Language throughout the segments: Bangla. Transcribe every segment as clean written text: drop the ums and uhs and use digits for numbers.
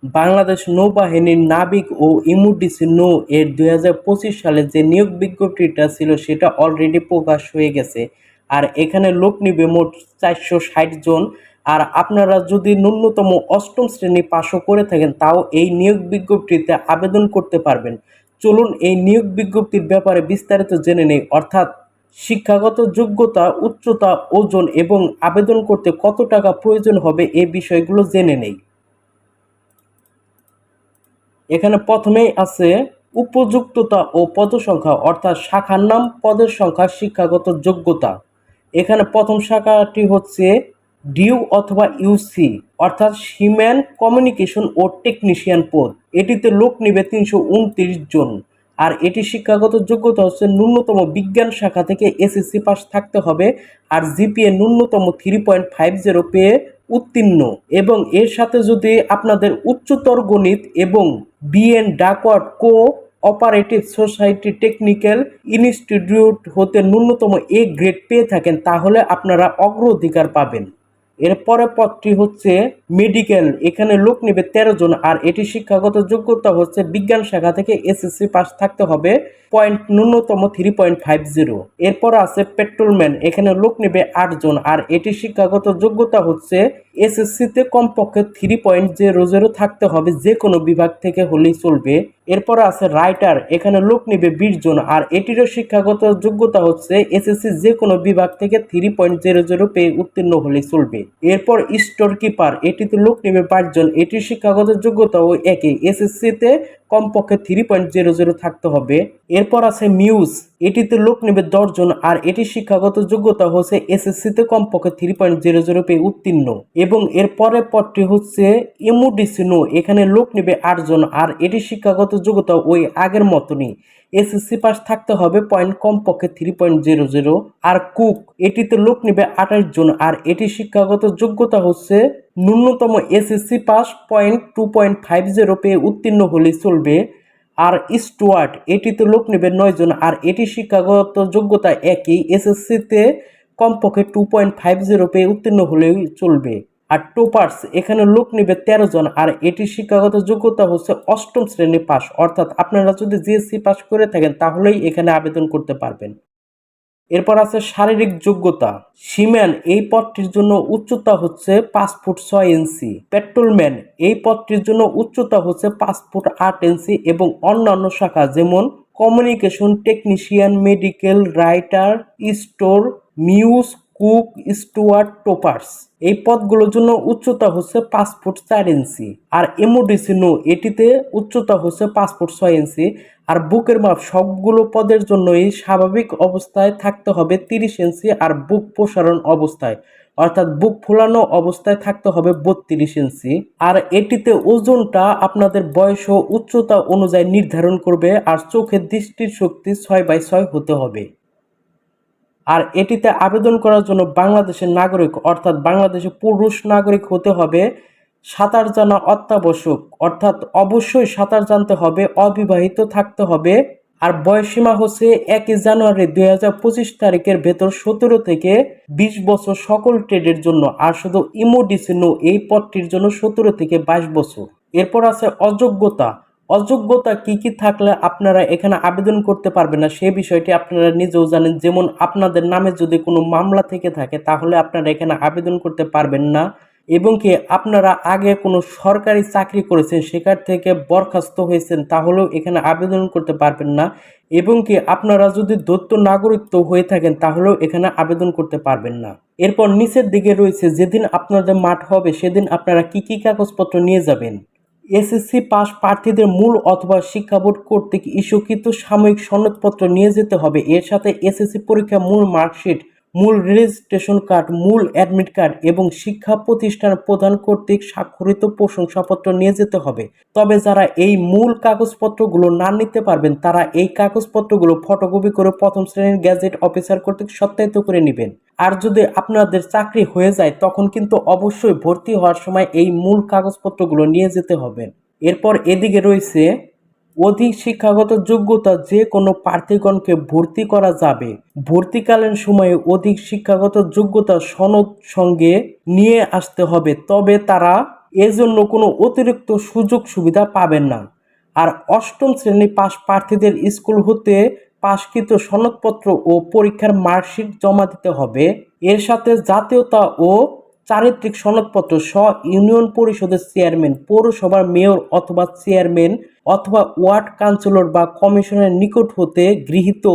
বাংলাদেশ নৌবাহিনীর নাবিক ও ইমুডিসি নৌ এর 2025 সালে যে নিয়োগ বিজ্ঞপ্তিটা ছিল সেটা অলরেডি প্রকাশ হয়ে গেছে। আর এখানে লোক নিবে মোট 460 জন। আর আপনারা যদি ন্যূনতম অষ্টম শ্রেণী পাশও করে থাকেন তাও এই নিয়োগ বিজ্ঞপ্তিতে আবেদন করতে পারবেন। চলুন এই নিয়োগ বিজ্ঞপ্তির ব্যাপারে বিস্তারিত জেনে নেই, অর্থাৎ শিক্ষাগত যোগ্যতা, উচ্চতা, ওজন এবং আবেদন করতে কত টাকা প্রয়োজন হবে এই বিষয়গুলো জেনে নেই। এখানে প্রথমেই আছে উপযুক্ততা ও পদসংখ্যা, অর্থাৎ শাখার নাম, পদের সংখ্যা, শিক্ষাগত যোগ্যতা। এখানে প্রথম শাখাটি হচ্ছে ডিউ অথবা ইউসি, অর্থাৎ সিম্যান কমিউনিকেশন ও টেকনিশিয়ান পদ। এটিতে লোক নিবে 329 জন। আর এটি শিক্ষাগত যোগ্যতা হচ্ছে ন্যূনতম বিজ্ঞান শাখা থেকে এসএসসি পাস থাকতে হবে, আর জিপিএ ন্যূনতম 3.50 পেয়ে উত্তীর্ণ। এবং এর সাথে যদি আপনাদের উচ্চতর গণিত এবং BN backward cooperative society technical institute হতে ন্যূনতম এ গ্রেড পেয়ে থাকেন তাহলে আপনারা অগ্রাধিকার পাবেন। এরপরে পদটি হচ্ছে মেডিকেল। এখানে লোক নেবে 13 জন। আর এটি শিক্ষাগত যোগ্যতা হচ্ছে বিজ্ঞান শাখা থেকে এসএসসি পাস থাকতে হবে, পয়েন্ট ন্যূনতম 3.50। এরপর আছে পেট্রোলম্যান। এখানে লোক নেবে 8 জন। আর এটি শিক্ষাগত যোগ্যতা হচ্ছে এসএসসিতে কমপক্ষে 3.00 থাকতে হবে, যে কোনো বিভাগ থেকে হলেই চলবে। এরপর আছে রাইটার। এখানে লোক নেবে 20 জন। আর এটিরও শিক্ষাগত যোগ্যতা হচ্ছে এসএসসি যে কোনো বিভাগ থেকে 3.00 পেয়ে উত্তীর্ণ হলেই চলবে। এরপর স্টোর কিপার। এটিতে লোক নেবে 22 জন। এটির শিক্ষাগত যোগ্যতা ও একই, এসএসসিতে কমপক্ষে 3.00 থাকতে হবে। এরপর আছে মিউজ। এটিতে লোক নেবে 10 জন। আর এটির শিক্ষাগত যোগ্যতা হচ্ছে এসএসসিতে কমপক্ষে 3.00 পেয়ে উত্তীর্ণ। এবং এর পরের পদটি হচ্ছে ইমুডিসিনো। এখানে লোক নেবে 8 জন। আর এটির শিক্ষাগত যোগ্যতা ওই আগের মতনই, এসএসসি পাস থাকতে হবে, পয়েন্ট কমপক্ষে 3.00। আর কুক। এটিতে লোক নেবে 28 জন। আর এটির শিক্ষাগত যোগ্যতা হচ্ছে ন্যূনতম এসএসসি পাস, পয়েন্ট 2.50 পেয়ে উত্তীর্ণ হলেই চলবে। আর স্টুয়ার্ট। এটিতে লোক নেবে 9 জন। আর এটি শিক্ষাগত যোগ্যতা একই, এসএসসিতে কমপক্ষে 2.50 পেয়ে উত্তীর্ণ হলেই চলবে। আর টোপার্স। এখানে লোক নেবে 13 জন। আর এটির শিক্ষাগত যোগ্যতা হচ্ছে অষ্টম শ্রেণী পাস, অর্থাৎ আপনারা যদি জিএসসি পাস করে থাকেন তাহলেই এখানে আবেদন করতে পারবেন। এরপর আছে শারীরিক যোগ্যতা। সিম্যান এই পদটির জন্য উচ্চতা হচ্ছে 5 ফুট 6 ইঞ্চি। পেট্রোলম্যান এই পদটির জন্য উচ্চতা হচ্ছে 5 ফুট 8 ইঞ্চি। এবং অন্যান্য শাখা যেমন communication technician, medical, writer, store, মিউজ, কুক, স্টুয়ার্ড, টোপার্স এই পদগুলোর জন্য উচ্চতা হচ্ছে 5 ফুট 4 ইঞ্চি। আর এমোডিসিনো এটিতে উচ্চতা হচ্ছে 5 ফুট 6 ইঞ্চি। আর বুকের মাপ সবগুলো পদের জন্যই স্বাভাবিক অবস্থায় থাকতে হবে 30 ইঞ্চি। আর বুক প্রসারণ অবস্থায়, অর্থাৎ বুক ফোলানো অবস্থায় থাকতে হবে 32 ইঞ্চি। আর এটিতে ওজনটা আপনাদের বয়স ও উচ্চতা অনুযায়ী নির্ধারণ করবে। আর চোখের দৃষ্টির শক্তি 6/6 হতে হবে। আর এটিতে আবেদন করার জন্য বাংলাদেশের নাগরিক, অর্থাৎ বাংলাদেশের পুরুষ নাগরিক হতে হবে। সাঁতার জানা অত্যাবশ্যক, অর্থাৎ অবশ্যই সাঁতার জানতে হবে, অবিবাহিত থাকতে হবে। আর বয়সসীমা হচ্ছে 1 জানুয়ারি 2025 তারিখের ভেতর 17 থেকে 20 বছর সকল ট্রেডের জন্য। আর শুধু ইমোডিসিনো এই পদটির জন্য 17 থেকে 22 বছর। এরপর আছে অযোগ্যতা। অযোগ্যতা কি কি থাকলে আপনারা এখানে আবেদন করতে পারবেন না সে বিষয়টি আপনারা নিজেও জানেন। যেমন আপনাদের নামে যদি কোনো মামলা থেকে থাকে তাহলে আপনারা এখানে আবেদন করতে পারবেন না। এবং কি আপনারা আগে কোনো সরকারি চাকরি করেছেন সেখান থেকে বরখাস্ত হয়েছেন তাহলেও এখানে আবেদন করতে পারবেন না। এবং কি আপনারা যদি দ্বৈত নাগরিকত্ব হয়ে থাকেন তাহলেও এখানে আবেদন করতে পারবেন না। এরপর নিচের দিকে রয়েছে যেদিন আপনাদের মাঠ হবে সেদিন আপনারা কি কি কাগজপত্র নিয়ে যাবেন। এসএসসি পাস প্রার্থীদের মূল অথবা শিক্ষা বোর্ড কর্তৃক ইস্যুকৃত সাময়িক সনদপত্র নিয়ে যেতে হবে। এর সাথে এসএসসি পরীক্ষা মূল মার্কশিট, মূল রেজিস্ট্রেশন কার্ড, মূল অ্যাডমিট কার্ড এবং শিক্ষা প্রতিষ্ঠান প্রধান কর্তৃক স্বাক্ষরিত প্রশংসাপত্র নিয়ে যেতে হবে। তবে যারা এই মূল কাগজপত্রগুলো না নিতে পারবেন তারা এই কাগজপত্রগুলো ফটোকপি করে প্রথম শ্রেণীর গ্যাজেট অফিসার কর্তৃক সত্যায়িত করে নেবেন। আর যদি আপনাদের চাকরি হয়ে যায় তখন কিন্তু অবশ্যই ভর্তি হওয়ার সময় এই মূল কাগজপত্রগুলো নিয়ে যেতে হবে। এরপর এদিকে রয়েছে অধিক শিক্ষাগত যোগ্যতা যে কোনো প্রার্থীগণকে ভর্তি করা যাবে। ভর্তিকালীন সময়ে অধিক শিক্ষাগত যোগ্যতা সনদ সঙ্গে নিয়ে আসতে হবে, তবে তারা এজন্য কোনো অতিরিক্ত সুযোগ সুবিধা পাবেন না। আর অষ্টম শ্রেণী পাস প্রার্থীদের স্কুল হতে পাশকৃত সনদপত্র ও পরীক্ষার মার্কশিট জমা দিতে হবে। এর সাথে জাতীয়তা ও চারিত্রিক সনদপত্র ইউনিয়ন পরিষদের চেয়ারম্যান, পৌরসভার মেয়র অথবা চেয়ারম্যান অথবা ওয়ার্ড কাউন্সিলর বা কমিশনের নিকট হতে গৃহীত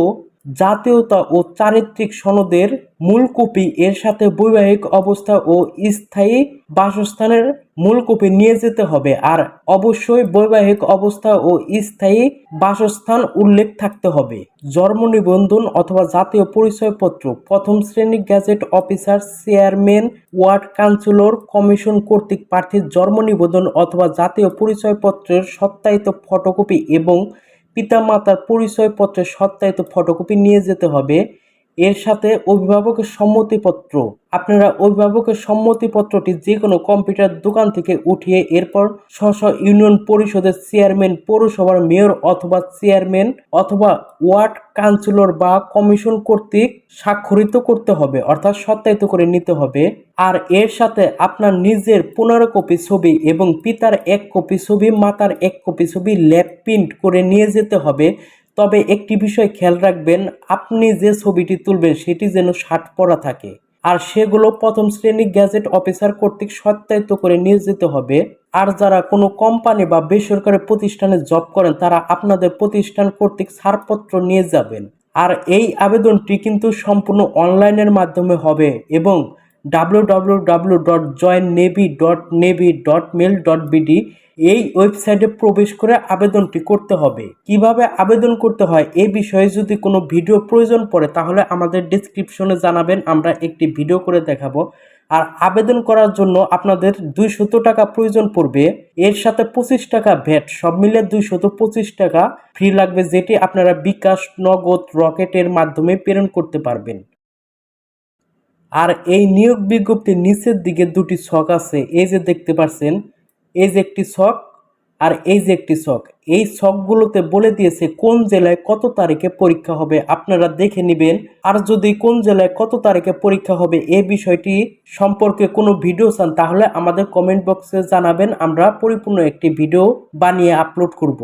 জাতীয়তা ও চারিত্রিক সনদের মূল কপি, এর সাথে বৈবাহিক অবস্থা ও স্থায়ী বাসস্থানের মূল কপি নিয়ে যেতে হবে। আর অবশ্যই বৈবাহিক অবস্থা ও স্থায়ী বাসস্থান উল্লেখ থাকতে হবে। জন্ম নিবন্ধন অথবা জাতীয় পরিচয়পত্র প্রথম শ্রেণী gadget officer, chairman, ward councillor, commission কর্তৃক প্রার্থীর জন্ম নিবন্ধন অথবা জাতীয় পরিচয়পত্রের সত্যায়িত ফটোকপি এবং পিতামাতার পরিচয়পত্রের সত্যায়িত ফটোকপি নিয়ে যেতে হবে। এর সাথে অভিভাবকের সম্মতিপত্র। আপনারা অভিভাবকের সম্মতিপত্রটি যে কোনো কম্পিউটার দোকান থেকে উঠিয়ে এরপর স্ব ইউনিয়ন পরিষদের চেয়ারম্যান, পৌরসভার মেয়র অথবা চেয়ারম্যান অথবা ওয়ার্ড কাউন্সিলর বা কমিশন কর্তৃক স্বাক্ষরিত করতে হবে, অর্থাৎ সত্যায়িত করে নিতে হবে। আর এর সাথে আপনার নিজের 15 কপি ছবি এবং পিতার 1 কপি ছবি, মাতার 1 কপি ছবি ল্যাব প্রিন্ট করে নিয়ে যেতে হবে। তবে একটি বিষয় খেয়াল রাখবেন, আপনি যে ছবিটি তুলবেন সেটি যেন শার্ট পরা থাকে, আর সেগুলো প্রথম শ্রেণী গ্যাজেট অফিসার কর্তৃক সত্যায়িত করে নিয়ে যেতে হবে। আর যারা কোনো কোম্পানি বা বেসরকারি প্রতিষ্ঠানে জব করেন তারা আপনাদের প্রতিষ্ঠান কর্তৃক ছাড়পত্র নিয়ে যাবেন। আর এই আবেদনটি কিন্তু সম্পূর্ণ অনলাইনের মাধ্যমে হবে এবং www.joinnavy.navy.mil.bd এই ওয়েবসাইটে প্রবেশ করে আবেদনটি করতে হবে। কিভাবে আবেদন করতে হয় এই বিষয়ে যদি কোনো ভিডিও প্রয়োজন পড়ে তাহলে আমাদের ডেসক্রিপশনে জানাবেন, আমরা একটি ভিডিও করে দেখাবো। আর আবেদন করার জন্য আপনাদের 200 টাকা প্রয়োজন পড়বে, এর সাথে 25 টাকা ভ্যাট, সব মিলে 225 টাকা ফ্রি লাগবে, যেটি আপনারা বিকাশ, নগদ, রকেটের মাধ্যমে প্রেরণ করতে পারবেন। আর এই নিয়োগ বিজ্ঞপ্তির নিচের দিকে 2টি ছক আছে, এই যে দেখতে পাচ্ছেন, এই যে একটি ছক আর এই যে একটি ছক। এই ছকগুলোতে বলে দিয়েছে কোন জেলায় কত তারিখে পরীক্ষা হবে, আপনারা দেখে নেবেন। আর যদি কোন জেলায় কত তারিখে পরীক্ষা হবে এই বিষয়টি সম্পর্কে কোনো ভিডিও চান তাহলে আমাদের কমেন্ট বক্সে জানাবেন, আমরা পরিপূর্ণ একটি ভিডিও বানিয়ে আপলোড করব।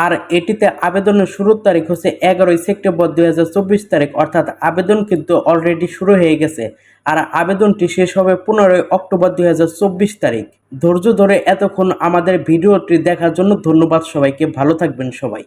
আর এটিতে আবেদনের শুরুর তারিখ হচ্ছে 11 সেপ্টেম্বর 2024 তারিখ, অর্থাৎ আবেদন কিন্তু অলরেডি শুরু হয়ে গেছে। আর আবেদনটি শেষ হবে 15 অক্টোবর 2024 তারিখ। ধৈর্য ধরে এতক্ষণ আমাদের ভিডিওটি দেখার জন্য ধন্যবাদ সবাইকে, ভালো থাকবেন সবাই।